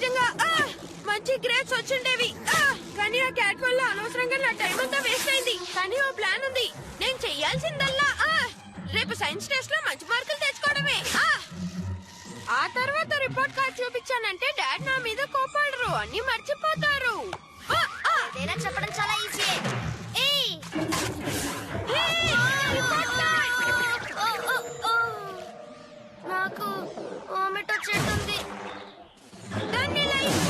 నిజంగా మంచి గ్రేడ్స్ వచ్చిండేవి. కానీ ఆ క్యాట్ వల్ల అనవసరంగా నా టైం అంతా వేస్ట్ అయింది. కానీ ఓ ప్లాన్ ఉంది. నేను చెయ్యాల్సిందల్లా రేపు సైన్స్ టెస్ట్ లో మంచి మార్కులు తెచ్చుకోవడమే. ఆ తర్వాత రిపోర్ట్ కార్డ్ చూపించానంటే డాడ్ నా మీద కోపాడరు, అన్ని మర్చిపోతారు. చెప్పడం చాలా ఈజీ. నాకు వామిట్ వచ్చేస్తుంది. దాన్ని లైఫ్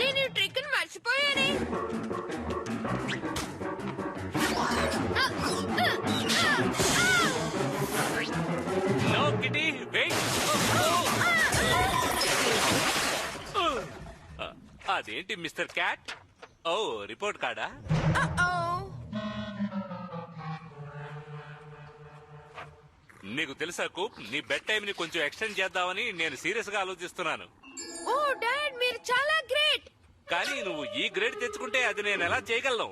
నేను ట్రిక్ ని మర్చిపోయానే. No kitty wait. అదేంటి మిస్టర్ క్యాట్? ఓ రిపోర్ట్ కార్డా? నీకు తెలుసా కూప్, నీ బెడ్ టైం ని కొంచెం ఎక్స్టెండ్ చేద్దామని నేను సీరియస్ గా ఆలోచిస్తున్నాను. ఓ డాడ్, మీరు చాలా గ్రేట్. కానీ నువ్వు ఈ గ్రేడ్ తెచ్చుకుంటే అది నేను ఎలా చేయగలను?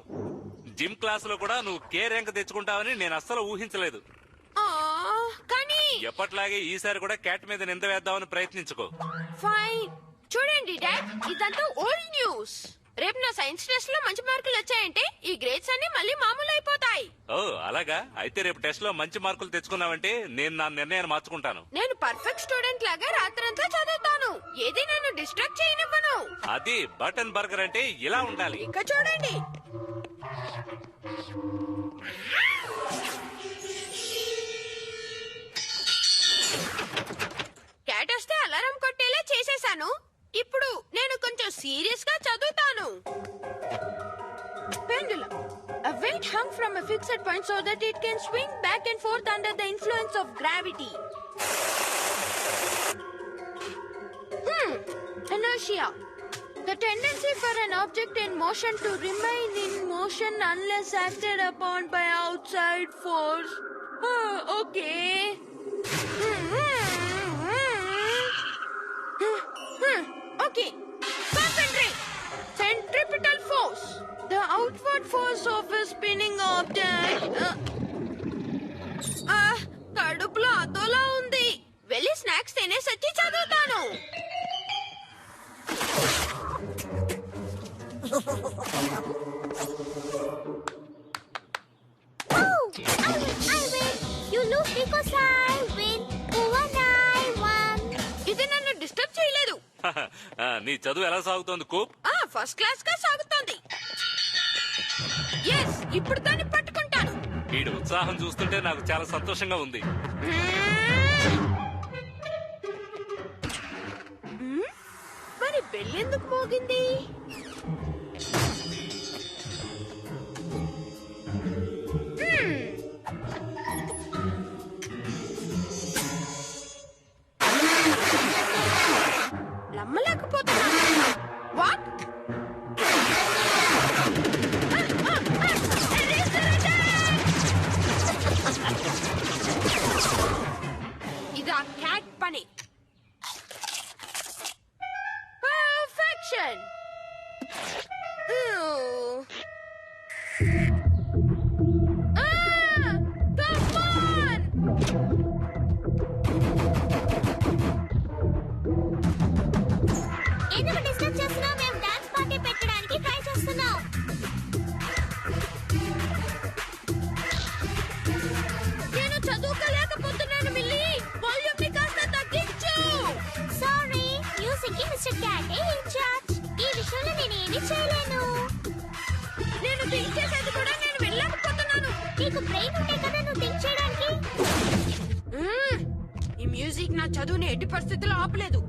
జిమ్ క్లాస్ లో కూడా నువ్వు కే ర్యాంక్ తెచ్చుకుంటావని నేను అస్సలు ఊహించలేదు. కానీ ఎప్పట్లాగే ఈసారి కూడా క్యాట్ మీద నింద వేద్దామని ప్రయత్నించుకో. ఫైన్. చూడండి డాడ్, ఇదంతా ఓల్డ్ న్యూస్. రేపు నా సైన్స్ టెస్ట్ లో మంచి మార్కులు వచ్చాయంటే ఈ గ్రేడ్స్ అన్ని మళ్ళీ మామూలు అయిపోతాయి. ఓ అలాగా? అయితే రేపు టెస్ట్ లో మంచి మార్కులు తెచ్చుకున్నావంటే నేను నా నిర్ణయాన్ని మార్చుకుంటాను. నేను పర్ఫెక్ట్ స్టూడెంట్ లాగా రాత్రంతా చదువుతాను. ఏది నన్ను డిస్ట్రాక్ట్ చేయనివ్వను. అది బటన్ బర్గర్ అంటే ఇలా ఉండాలి. ఇంకా చూడండి. క్యాట్ వస్తే అలారం కొట్టేలా చేసేశాను. ఇప్పుడు నేను కొంచెం సీరియస్ గా చదువుతాను. Pendulum. A weight hung from a fixed point so that it can swing back and forth under the influence of gravity. Inertia. The tendency for an object in motion to remain in motion unless acted upon by outside force. Okay. Okay. Concentrate. Centripetal force. The outward force of a spinning object. కడుపులో అదోలా ఉంది. వెళ్ళి snacks తినేసి వచ్చి చదువుతాను. ఇది నన్ను disturb చేయలేదు. నీ చదువు ఎలా సాగుతోంది కూప్? ఫస్ట్ క్లాస్ గా సాగుతోంది. ఎస్, ఇప్పుడు దాన్ని పట్టుకుంటాను. వీడి ఉత్సాహం చూస్తుంటే నాకు చాలా సంతోషంగా ఉంది. మరి బెల్లెందుకు మోగింది? నమ్మలేకపోతున్నాను. వాట్? ఇది ఆ క్యాట్ పని. పర్ఫెక్షన్. ఎందుకు డిస్టర్బ్ చేస్తున్నావు? మేము డాన్స్ పార్టీ పెట్టడానికి ట్రై చేస్తున్నాం. నేను చదువుకోలేకపోతున్నాను మిల్లీ. వాల్యూమ్ ని కాస్త తగ్గించు. సారీ, మ్యూజిక్ కి మిస్టర్ క్యాటే ఇన్ఛార్జ్. ఈ విషయంలో నేను ఏమీ చేయలేను. నేను థింక్ చేసేది కూడా నేను వెళ్ళలేకపోతున్నాను. నీకు బ్రెయిన్ ఉంటే కదా నువ్వు థింక్ చేయడానికి. ఈ మ్యూజిక్ నా చదువుని ఎట్టి పరిస్థితుల్లో ఆపలేదు.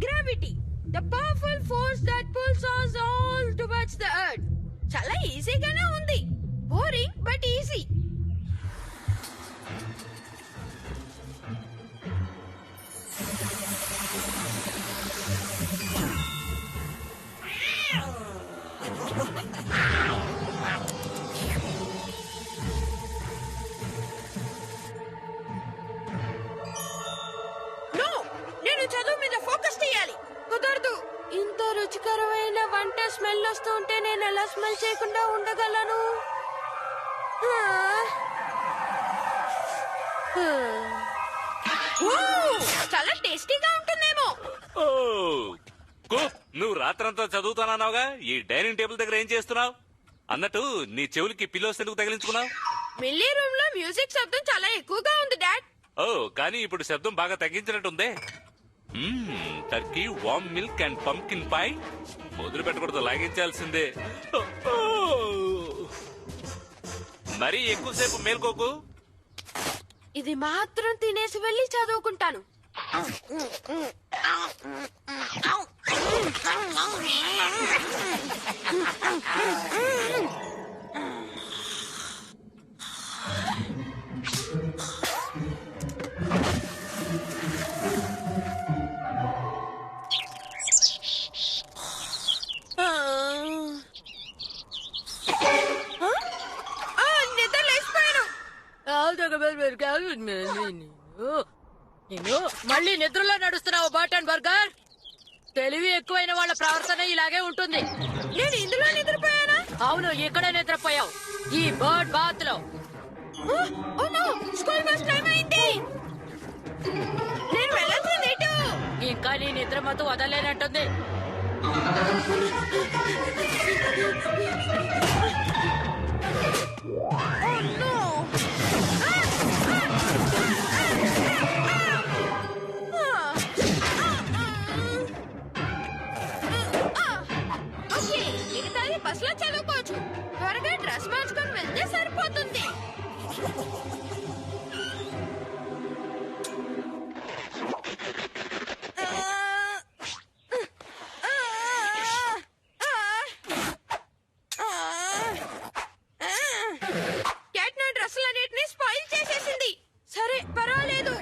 Gravity, the powerful force that pulls us all towards the earth. చాలా ఈజీగానే ఉంది. Boring but easy. నేను చదువు మీద ఫోకస్ చేయాలి. కుదరదు. ఇంత రుచికరమైన కంటే స్మెల్ వస్తూ ఉంటే నేను ఎలా స్మెల్ చేయకుండా ఉండగలను? చాలా టేస్టీగా ఉంటుందేమో. నువ్వు రాత్రంతా చదువుతానన్నావుగా, ఈ డైనింగ్ టేబుల్ దగ్గర ఏం చేస్తున్నావు? అన్నట్టు నీ చెవులకి పిల్లోస్ ఎందుకు తగిలించుకున్నావు? మిల్లీ రూమ్ లో మ్యూజిక్ శబ్దం చాలా ఎక్కువగా ఉంది డాడ్. ఓ, కానీ ఇప్పుడు శబ్దం బాగా తగ్గించినట్టుందే. Turkey, warm milk and pumpkin pie మొదలు పెట్టకూడదు, లాగించాల్సిందే. మరీ ఎక్కువసేపు మేల్కోకు. ఇది మాత్రం తినేసి వెళ్ళి చదువుకుంటాను. నేను మళ్ళీ నిద్రలో నడుస్తున్నావు బాటన్ బర్గర్. తెలివి ఎక్కువైన వాళ్ళ ప్రవర్తన ఇలాగే ఉంటుంది. నేను ఇందులో నిద్రపోయానా? అవును, ఇక్కడే నిద్రపోయావు, ఈ బర్డ్ బాత్ లో. స్కూల్ బస్ టైం అయింది. నేను వెళ్ళాల్సింది ఎటు? ఇంకా నీ నిద్ర మత్తు వదలేనట్టుంది. బస్ లో చదువుకోవచ్చు. త్వరగా డ్రెస్ మార్చుకొని వెళ్తే సరిపోతుంది. క్యాట్ నా డ్రెస్సులన్నిటినీ స్పాయిల్ చేసేసింది. సరే పర్వాలేదు.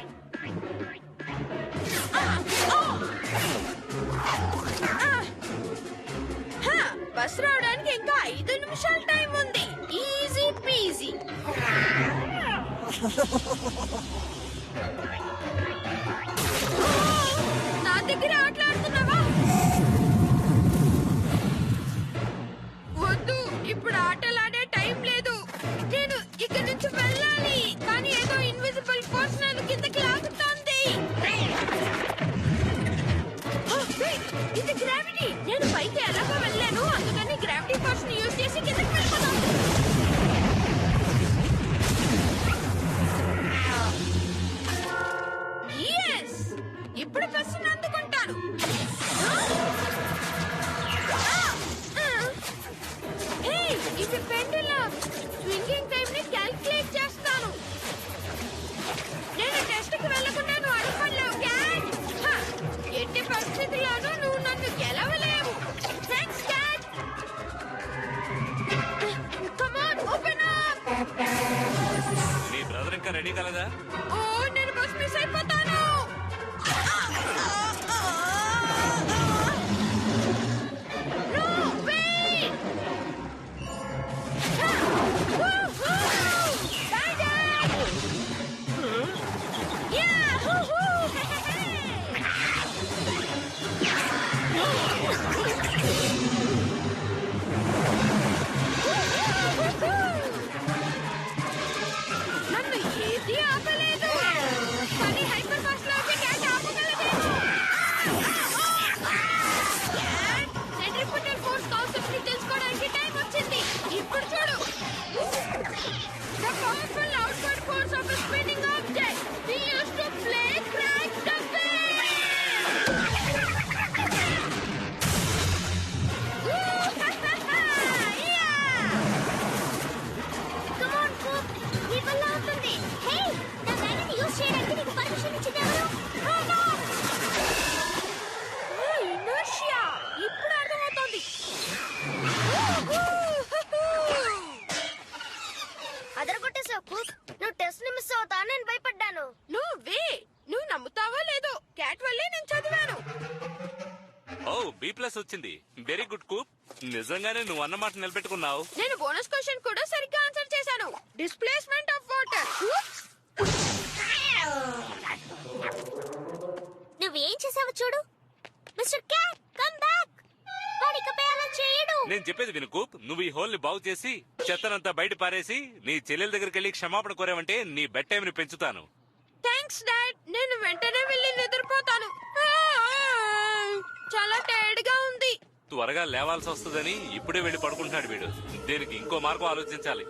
బస్ రావడానికి ఇంకా 5 నిమిషాల టైం ఉంది. Easy PG. నా దగ్గర ఆటలాడుతున్నావా? వద్దు, ఇప్పుడు ఆటలాడే టైం లేదు. నేను ఇక్కడి నుంచి వెళ్ళాలి, కానీ ఏదో ఇన్విజిబుల్ ఫోర్స్ నన్ను కిందకి లాగుతోంది. ఇది గ్రావిటీ. నేను పైకి ఎలాగో వెళ్ళాను, అందుకని గ్రావిటీ ఫోర్స్ ని యూజ్ చేసి కిందకి వెళ్ళిపోతాను. ఇప్పుడు బస్సును అందుకుంటాను. ఇది పెండులమ్. స్వింగింగ్ టైం ని క్యాల్కులేట్ చేస్తాను. నేను టెస్ట్ కి వెళ్ళకుండా నువ్వు అడుగుపడలేవు క్యాట్. ఎట్టి పరిస్థితుల్లోనూ నువ్వు నన్ను గెలవలేవు. Thanks cat. Come on, open up. నీ బ్రదర్ ఇంకా రెడీ కాలేదా? ఓ, నేను బస్ మిస్ అయిపోతాను. నన్ను ఏది ఆపలేదు, కానీ హైపర్ బస్ లో క్యాట్ ఆపగలదేమో. సెంట్రిఫ్యూగల్ ఫోర్స్ కాన్సెప్ట్ ని తెలుసుకోవడానికి టైం వచ్చింది. ఇప్పుడు చూడు. The powerful outward force of a spinning object we used to play crack the whip. Come on, Coop. నీ వల్ల అవుతుంది. Hey, నా బ్యాగ్ని యూజ్ చేయడానికి నీకు పర్మిషన్ ఇచ్చింది ఎవరు? ఇనర్షియా ఇప్పుడు అర్థమవుతోంది. అదరగొట్టేసావు కూప్. నువ్వు టెస్ట్ ని మిస్ అవుతా నేను భయపడ్డాను. నువ్వు నమ్ముతావో లేదో, క్యాట్ వల్లే నేను చదివాను. ఓ, B+ వచ్చింది. Very good Coop. నిజంగానే నువ్వు అన్నమాట నిలబెట్టుకున్నావు. నేను బోనస్ క్వశ్చన్ కూడా సరిగ్గా ఆన్సర్ చేశాను. Displacement of water. నువ్వేం చేసావు చూడు. Mister cat, come back. వాడికపై అలా నేను చెప్పేది విను కూప్. నువ్వు ఈ హోల్ ని బాగు చేసి చెత్తనంతా బయట పారేసి నీ చెల్లెల దగ్గరికి వెళ్ళి క్షమాపణ కోరావంటే నీ బెడ్ టైం ని పెంచుతాను. Thanks dad. నేను వెంటనే వెళ్ళి నిద్రపోతాను. చాలా టైర్డ్ గా ఉంది. త్వరగా లేవాల్సి వస్తుందని ఇప్పుడే వెళ్ళి పడుకుంటున్నాడు వీడు. దీనికి ఇంకో మార్గం ఆలోచించాలి.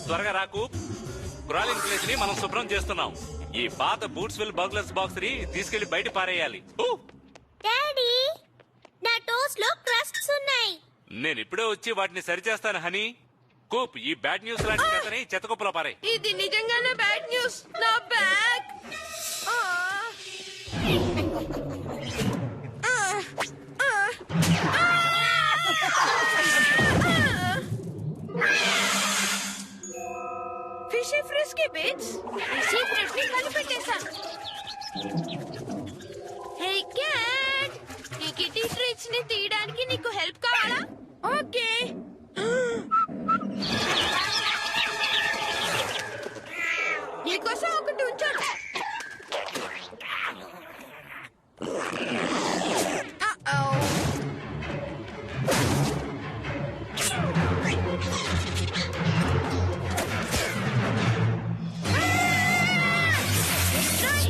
త్వరగా రాకు. క్రాలింగ్ ప్లేస్ ని మనం శుభ్రం చేస్తున్నాం. ఈ పాత బూట్స్విల్ బర్గ్లర్స్ బాక్స్ ని తీసుకెళ్లి బయట పారేయాలి. డాడీ, నా టోస్ లో క్రస్ట్స్ ఉన్నాయి. నేను ఇప్పుడే వచ్చి వాటిని సరిచేస్తాను హనీ. కూప్, ఈ బ్యాడ్ న్యూస్ లాంటి చెత్తని చెత్తకుప్పలో పారే. ఇది నిజంగానే బ్యాడ్ న్యూస్. నా bag. Fishy frisky bits. Fishy frisky కలిపెట్టేశాను. హే క్యాట్, ఈ కిటీ ట్రీట్స్ ని తీయడానికి నీకు హెల్ప్ కావాలా? ఓకే. నీకోసం ఒకటి ఉంచాను.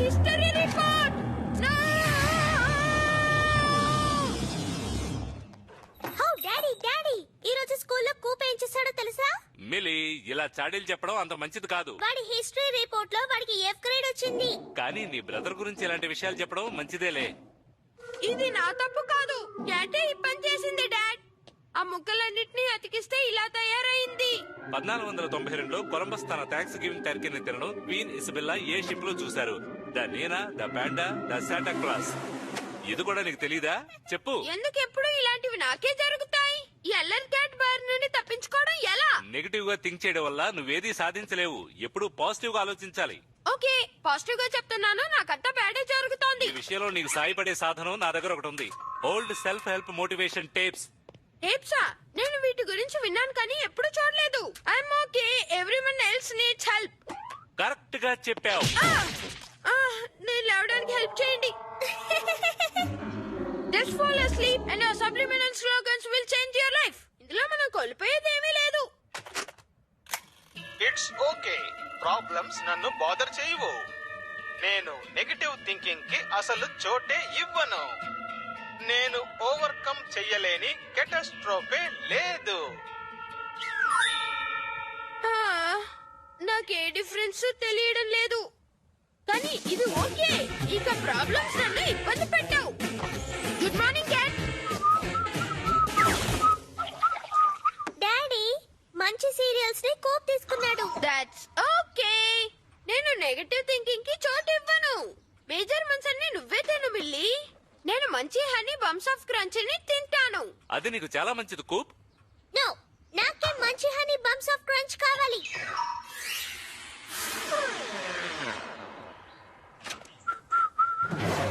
History report. How daddy, daddy, ఈ రోజు స్కూల్లో కూప్ ఏం చేశాడో తెలుసా? మిలి, ఇలా చాడీలు చెప్పడం అంత మంచిది కాదు. వాడి హిస్టరీ రిపోర్ట్ లో వాడికి ఎఫ్ గ్రేడ్ వచ్చింది. కానీ నీ బ్రదర్ గురించి ఇలాంటి విషయాలు చెప్పడం మంచిదేలే. ఇది నా తప్పు కాదు. క్యాటే ఈ పని చేసింది డాడ్. ఆ ముక్కలన్నిటినీ అతికిస్తే ఇలా తయారైంది. 1492లో కొలంబస్ తన థ్యాంక్స్ గివింగ్ టర్కీ ని తినడం క్వీన్ ఇసబెల్లా ఏ షిప్ లో చూశారు. The Neena, the panda, the Santa Claus. ఇది కూడా నీకు తెలీదా? చెప్పు. ఎందుకు ఎప్పుడు ఇలాంటివి నాకే జరుగుతాయి? ఈ అల్లరి క్యాట్ బారి నుండి తప్పించుకోవడం ఎలా? నెగటివ్ గా థింక్ చేయడం వల్ల నువ్వేదీ సాధించలేవు. ఎప్పుడు పాజిటివ్ గా ఆలోచించాలి. ఓకే, పాజిటివ్ గా చెప్తున్నాను. నాకంతా బ్యాడే జరుగుతోంది. ఈ విషయంలో నీకు సాయపడే సాధనం నా దగ్గర ఒకటి ఉంది. Old self help motivation tapes. టేప్సా? నేను వీటి గురించి విన్నాను కానీ ఎప్పుడు చూడలేదు. I'm okay. Everyone else needs help. Correct గా చెప్పావు. నేను లేవడానికి హెల్ప్ చేయండి. Just fall asleep and our subliminal slogans will change your life. ఇందులో మనం కోల్పోయేదేమీ లేదు. It's okay. ప్రాబ్లమ్స్ నన్ను బాదర్ చేయవు. నేను నెగటివ్ థింకింగ్ కి అసలు చోటే ఇవ్వను. నేను ఓవర్కమ్ చెయ్యలేని కెటాస్ట్రోఫే లేదు. నాకే డిఫరెన్స్ తెలియడం లేదు. కానీ ఇది ఓకే. ఇక ప్రాబ్లమ్స్ నన్ను ఇబ్బంది పెట్టావు. Good morning cat. డాడీ, మంచి సీరియల్స్ ని కూప్ తీసుకున్నాడు. That's okay. నేను నెగటివ్ థింకింగ్ కి చోటు ఇవ్వను. మేజర్ మన్స్ అన్ని నువ్వే తిను మిల్లి. నేను మంచి హనీ బంప్స్ ఆఫ్ క్రంచ్ ని తింటాను. అది నీకు చాలా మంచిది కూప్. నో, నాకే మంచి హనీ బంప్స్ ఆఫ్ క్రంచ్ కావాలి.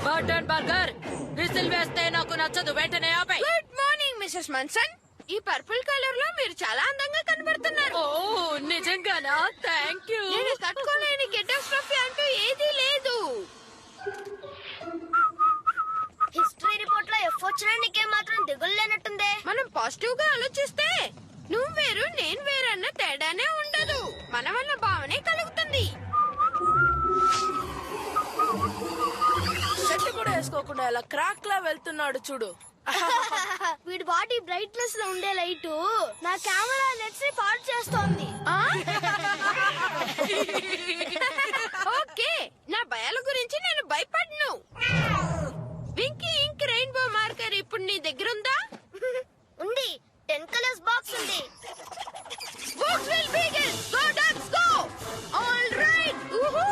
బటన్ బర్గర్ విసిల్ వేస్తే నాకు నచ్చదు. వెంటనే ఆపై. Good morning Mrs Munson. ఈ పర్పుల్ కలర్ లో మీరు చాలా అందంగా కనబడుతున్నారు. ఓ నిజంగానా? Thank you. నేను తట్టుకోలేని కెటాస్ట్రోఫీ అంటూ ఏదీ లేదు. హిస్టరీ రిపోర్ట్ లో ఎఫ్ వచ్చినా నీకే మాత్రం దిగులు లేనట్టుందే. మనం పాజిటివ్ గా ఆలోచిస్తే నువ్వు వేరు నేను వేరు అన్న తేడానే ఉండదు. మన వల్ల భావనే కలుగుతుంది. షర్ట్ కూడా వేసుకోకుండా ఇలా క్రాక్ లా వెళ్తున్నాడు చూడు. వీడి బాడీ బ్రైట్నెస్ లో ఉండే లైట్ నా కెమెరా లెన్స్ ని పాడు చేస్తోంది. ఓకే, నా భయాల గురించి నేను భయపడను. వింకీ ఇంక్ రెయిన్బో మార్కర్ ఇప్పుడు నీ దగ్గర ఉందా? ఉంది. 10 కలర్స్ బాక్స్ ఉంది. Books will begin. Go ducks go. All right. Woohoo!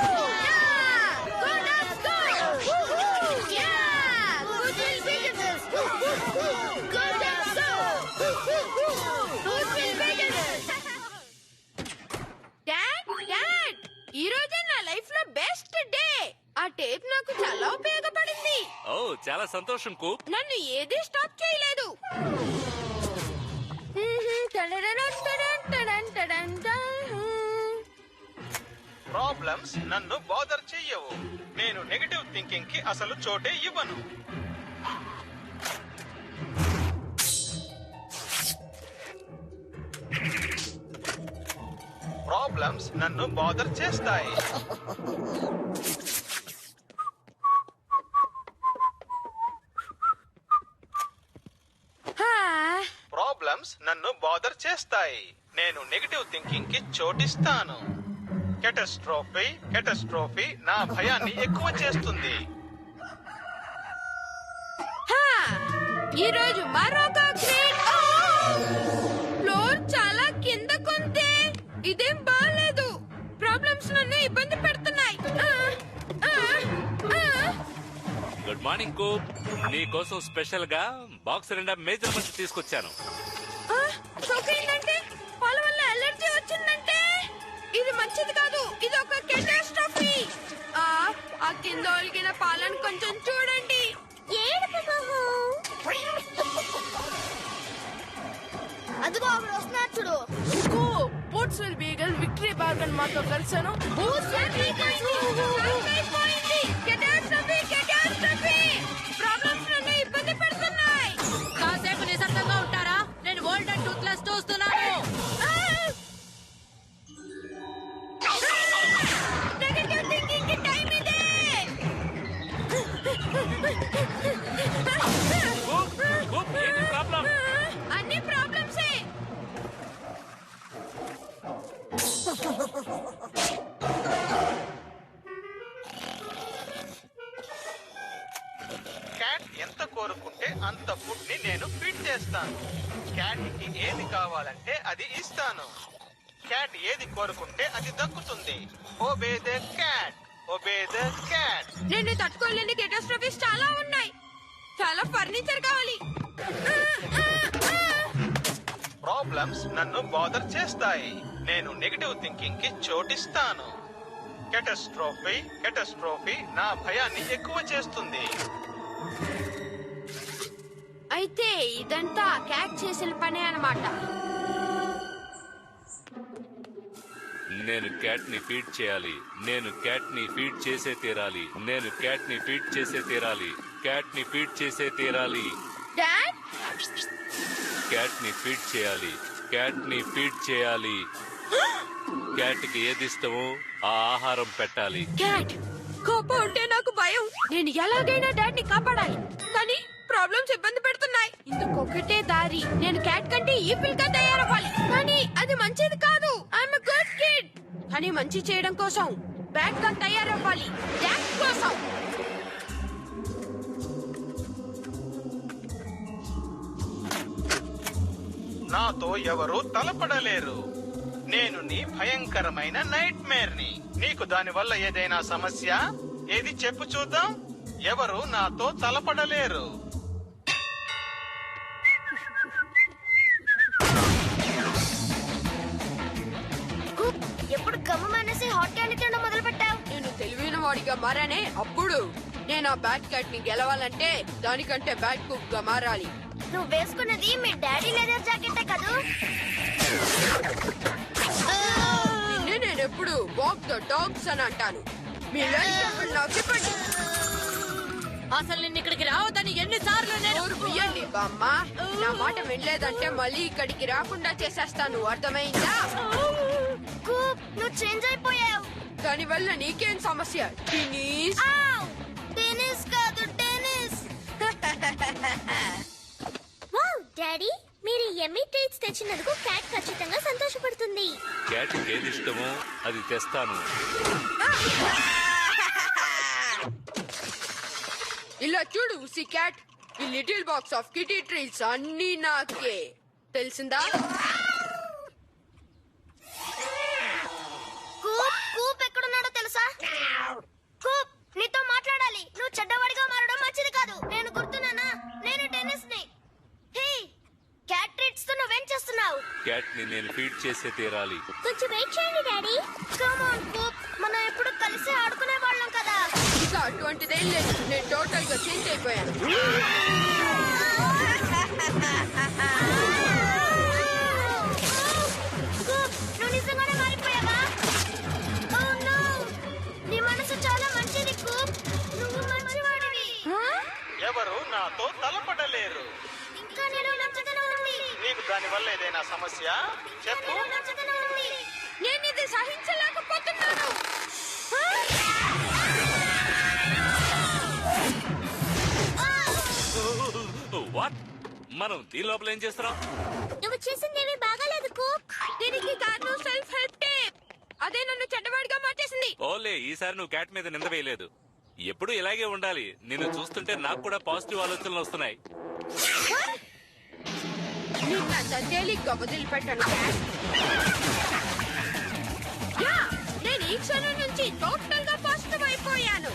Yeah. Go ducks go. Woohoo! Yeah. Books will begin. Go ducks go. Books will begin. Dad, ఈ రోజే నా లైఫ్ లో బెస్ట్ డే. ఆ టేప్ నాకు చాలా ఉపయోగపడింది. ఓ చాలా సంతోషం కూప్. నన్ను ఏది స్టాప్ చేయలేదు. ప్రాబ్లమ్స్ నన్ను బాదర్ చెయ్యవు. నేను నెగటివ్ థింకింగ్ కి అసలు చోటే ఇవ్వను. ప్రాబ్లమ్స్ నన్ను బాదర్ చేస్తాయి. ప్రాబ్లమ్స్ నన్ను బాదర్ చేస్తాయి. నేను నెగటివ్ థింకింగ్ కి చోటిస్తాను. కెటాస్ట్రోఫీ నా భయాన్ని ఎక్కువ చేస్తుంది. ఈ రోజు మరొక ఫ్లోర్ చాలా కిందకుంది. ఇదేం బాలేదు. ప్రాబ్లమ్స్ నన్ను ఇబ్బంది పెడుతున్నాయి. Good morning Coop. నీ కోసం స్పెషల్ గా బాక్స్ నిండా మెజర్మెంట్స్ తీసుకొచ్చాను. ఏంటంటే పాల వల్ల అలర్జీ వచ్చిందంటే ఇది మంచిది కాదు. ఇది ఒక కెటాస్ట్రోఫీ. ఆ కింద ఒలిగిన పాలను కొంచెం చూడండి. అదిగో అక్కడ వస్తున్నారు చూడు. బూట్స్ విల్ బీగల్ విక్టరీ బార్గన్ మాతో కలిసాను. ప్రాబ్లమ్స్ నన్ను ఇబ్బంది పెడుతున్నాయి. కాసేపు నిశ్శబ్దంగా ఉంటారా? నేను ఓల్డ్ అండ్ టూత్లెస్ చూస్తున్నాను. నెగటివ్ థింకింగ్ కి టైం ఇదే. కూప్, ఏంటి ప్రాబ్లం? అన్ని ప్రాబ్లమ్సే. క్యాట్ ఎంత కోరుకుంటే అంత ఫుడ్ ని నేను ఫీడ్ చేస్తాను. క్యాట్ కి ఏది కావాలంటే అది ఇస్తాను. క్యాట్ ఏది కోరుకుంటే అది దక్కుతుంది. Obey the cat, obey the cat. నేను తట్టుకోలేని కెటాస్ట్రోఫీస్ చాలా ఉన్నాయి. చాలా ఫర్నిచర్ కావాలి. ప్రాబ్లమ్స్ నన్ను బాదర్ చేస్తాయి. నేను నెగటివ్ థింకింగ్ కి చోటిస్తాను. కెటాస్ట్రోఫీ నా భయాన్ని ఎక్కువ చేస్తుంది. అయితే ఇదంతా క్యాట్ చేసిన పనే అన్నమాట. నేను క్యాట్ ని ఫీడ్ చేయాలి. నేను క్యాట్ ని ఫీడ్ చేసే తీరాలి. నేను క్యాట్ ని ఫీడ్ చేసే తీరాలి. క్యాట్ ని ఫీడ్ చేసే తీరాలి. డాడ్, క్యాట్ ని ఫీడ్ చేయాలి. క్యాట్ ని ఫీడ్ చేయాలి. క్యాట్ కి ఏది ఇష్టమో ఆ ఆహారం పెట్టాలి. క్యాట్ కోపం ఉంటే నాకు భయం. నేను ఎలాగైనా డాడ్ ని కాపాడాలి. కానీ ప్రాబ్లమ్స్ ఇబ్బంది పెడుతున్నాయి. ఇందుకొకటే దారి. నేను క్యాట్ కంటే ఈఫిల్ గా తయారవ్వాలి. కానీ అది మంచిది కాదు. I'm a good kid. కానీ మంచి చేయడం కోసం బ్యాడ్ గా తయారవ్వాలి. డాడ్ కోసం. నాతో ఎవరు తలపడలేరు. నేను నీ భయంకరమైన నైట్ మేర్ ని. నీకు దానివల్ల ఏదైనా సమస్య? ఏది చెప్పు చూద్దాం. ఎవరు నాతో తలపడలేరు. ఎప్పుడు గమ్ము మానేసి హాట్ క్యాండీ తినడం మొదలు పెట్టావు? నేను తెలివైన వాడిగా మారానే అప్పుడు. నేను ఆ బ్యాడ్ క్యాట్ ని గెలవాలంటే దానికంటే బ్యాడ్ కుక్ గా మారాలి. నువ్వు వేసుకున్నది మీ డాడీ లెదర్ జాకెట్టే కదూ? నేను ఎప్పుడు వాక్ ద డాగ్స్ అని అంటాను. మీ లైఫ్ నాకు చెప్పండి. అసలు నిన్ను ఇక్కడికి రావద్దని ఎన్నిసార్లు నేను ఇయ్యండి బామ్మ. నా మాట వినలేదంటే మళ్ళీ ఇక్కడికి రాకుండా చేసేస్తాను. అర్థమైందా? నువ్వు చేంజ్ అయిపోయావు. దానివల్ల నీకేం సమస్య? టెన్నిస్ టెన్నిస్ కాదు, టెన్నిస్. వావ్ డాడీ, మీరు ఎమ్మీ ట్రీట్స్ తెచ్చినందుకు క్యాట్ ఖచ్చితంగా సంతోషపడుతుంది. క్యాట్ కి ఏది ఇష్టమో అది తెస్తాను. ఇలా చూడు ఉసి క్యాట్. ఈ little box of kitty treats అన్ని నాకే. తెలిసిందా? కూప్ ఎక్కడున్నాడో తెలుసా? కూప్, నీతో మాట్లాడాలి. నువ్వు చెడ్డవాడిగా మారడం మంచిది కాదు. నేను గుర్తున్నానా? నేను టెన్నిస్ ని. హే, క్యాట్ ట్రీట్స్ తో నువ్వేం చేస్తున్నావు? క్యాట్ ని నేను ఫీడ్ చేసే తీరాలి. కొంచెం వెయిట్ చేయండి డాడీ. కమ్ ఆన్ కూప్, మనం ఎప్పుడు కలిసి ఆడుకునే వాళ్ళం కదా. ఇక అటువంటిదేం లేదు. నేను టోటల్ గా చేంజ్ అయిపోయాను. కూప్, నువ్వు నిజంగానే మారిపోయావా? Oh no! దానివల్ల ఏదైనా సమస్య చెప్పు. నేను ఇది సహించలేకపోతున్నాను. వాట్? మనం దీని లోపల ఏం చేస్తున్నాం? నువ్వు చేసిందేమీ బాగాలేదు కూప్. దీనికి కారణం సెల్ఫ్ హెల్ప్ టేప్. అదే నన్ను చెడ్డవాడిగా మార్చేసింది. ఓలే, ఈసారి నువ్వు క్యాట్ మీద నింద వేయలేదు. ఎప్పుడు ఇలాగే ఉండాలి. నిన్ను చూస్తుంటే నాకు కూడా పాజిటివ్ ఆలోచనలు వస్తున్నాయి. నిన్నంత తేలిగ్గా వదిలిపెట్టను క్యాట్. నేను ఈ క్షణం నుంచి టోటల్ గా పాజిటివ్ అయిపోయాను.